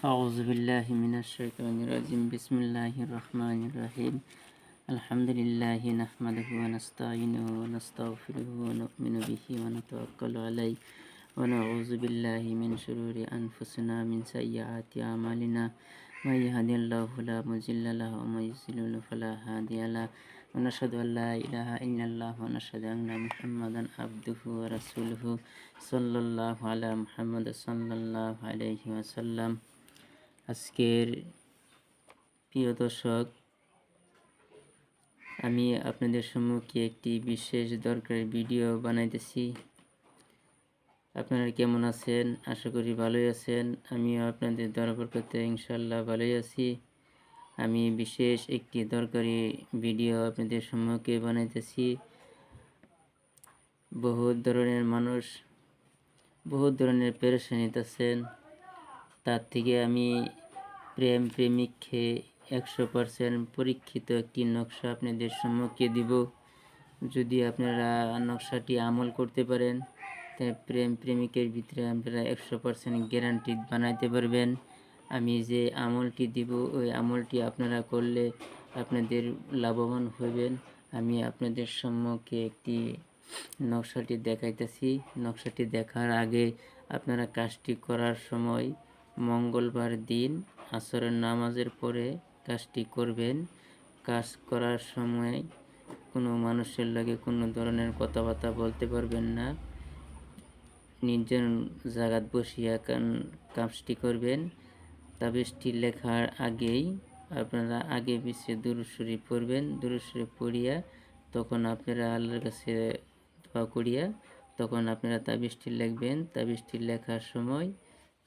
أعوذ بالله من الشيطان الرجيم بسم الله الرحمن الرحيم الحمد لله نحمده ونستعينه ونستغفره ونؤمن به ونتوكل عليه ونعوذ بالله من شرور أنفسنا من سيئات أعمالنا من يهد الله فلا مضل له ومن يضلل فلا هادي له ونشهد أن لا إله إلا الله ونشهد أن محمدا عبده ورسوله صلى الله على محمد صلى الله عليه وسلم। আজকের প্রিয় দর্শক, আমি আপনাদের সম্মুখে একটি বিশেষ দরকারি ভিডিও বানাইতেছি। আপনারা কেমন আছেন? আশা করি ভালোই আছেন। আমিও আপনাদের দোয়া বরকতে ইনশাআল্লাহ ভালোই আছি। আমি বিশেষ একটি দরকারি ভিডিও আপনাদের সম্মুখে বানাইতেছি। বহুত ধরনের মানুষ বহুত ধরনের পেরেশানিতে আছেন। তার থেকে আমি প্রেমিককে 100% পরীক্ষিত একটি নকশা আপনাদের সম্মুখে দিব। যদি আপনারা নকশাটি আমল করতে পারেন, তাই প্রেমিকের ভিতরে আপনারা 100% গ্যারান্টি বানাইতে পারবেন। আমি যে আমলটি দিব, ওই আমলটি আপনারা করলে আপনাদের লাভবান হবেন। আমি আপনাদের সম্মুখে একটি নকশাটি দেখাইতেছি। নকশাটি দেখার আগে আপনারা কাজটি করার সময় মঙ্গলবার দিন আসরের নামাজের পরে কাজটি করবেন। কাজ করার সময় কোনো মানুষের লাগে কোনো ধরনের কথাবার্তা বলতে পারবেন না। নিজের জায়গায় বসিয়া কাজটি করবেন। তাবিজটি লেখার আগেই আপনারা আগে পিছিয়ে দুরূদ শরীফ পড়বেন। দুরূদ শরীফ পড়িয়া তখন আপনারা আল্লাহর কাছে দোয়া করিয়া তখন আপনারা তাবিজটি লিখবেন। তাবিজটি লেখার সময়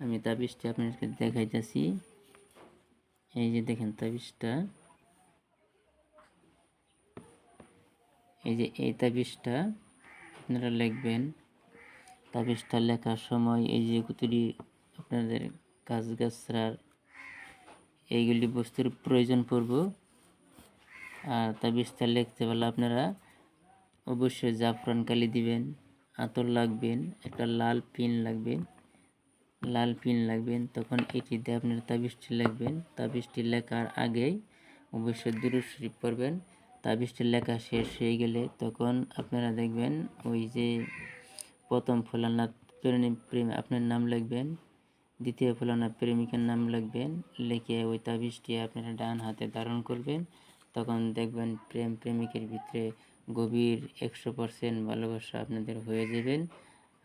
আমি তাবিজটি আপনাদেরকে দেখাইতেছি। এই যে দেখেন তাবিজটা, এই যে এই তাবিজটা আপনারা লিখবেন। তাবিজটা লেখার সময় এই যে কতটি আপনাদের গাছগাছরার এইগুলি বস্তুর প্রয়োজন পড়ব। আর তাবিজটা লিখতে পারলে আপনারা অবশ্যই জাফরান কালি দিবেন, আতর লাগবেন, একটা লাল পিন লাগবেন। তখন এটিতে আপনারা তাবিজটি লিখবেন। তাবিজটি লেখার আগেই অবশ্যই দুরূদ শরীফ পড়বেন। তাবিজটি লেখা শেষ হয়ে গেলে তখন আপনারা দেখবেন ওই যে প্রথম ফলানাথ প্রেম আপনার নাম লিখবেন, দ্বিতীয় ফলানাথ প্রেমিকার নাম লিখবেন। লিখে ওই তাবিজটি আপনারা ডান হাতে ধারণ করবেন। তখন দেখবেন প্রেমিকের ভিতরে গভীর 100% ভালোবাসা আপনাদের হয়ে যাবেন।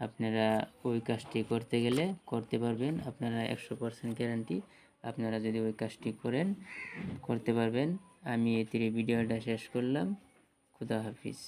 আপনারা ওই কাজটি করতে গেলে করতে পারবেন। আপনারা 100% গ্যারান্টি আপনারা যদি ওই কাজটি করতে পারবেন। আমি এই ভিডিওটা শেষ করলাম। খুদা হাফিজ।